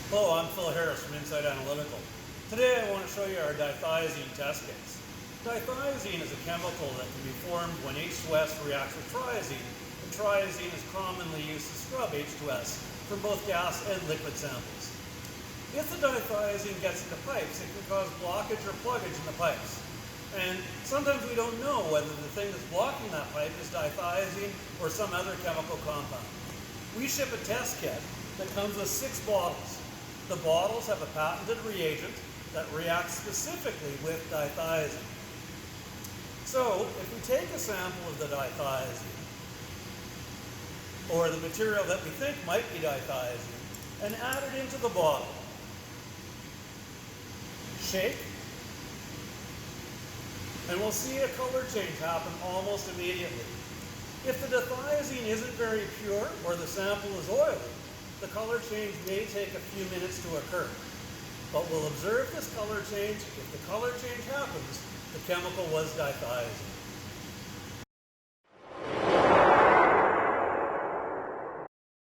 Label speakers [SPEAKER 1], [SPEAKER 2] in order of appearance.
[SPEAKER 1] Hello, I'm Phil Harris from Inside Analytical. Today I want to show you our dithiazine test case. Dithiazine is a chemical that can be formed when H2S reacts with triazine, and triazine is commonly used to scrub H2S from both gas and liquid samples. If the dithiazine gets into pipes, it can cause blockage or pluggage in the pipes. And sometimes we don't know whether the thing that's blocking that pipe is dithiazine or some other chemical compound. We ship a test kit that comes with 6 bottles. The bottles have a patented reagent that reacts specifically with dithiazine. So, if we take a sample of the dithiazine, or the material that we think might be dithiazine, and add it into the bottle, shake, and we'll see a color change happen almost immediately. If the dithiazine isn't very pure, or the sample is oily, the color change may take a few minutes to occur. But we'll observe this color change. If the color change happens, the chemical was dithiazine.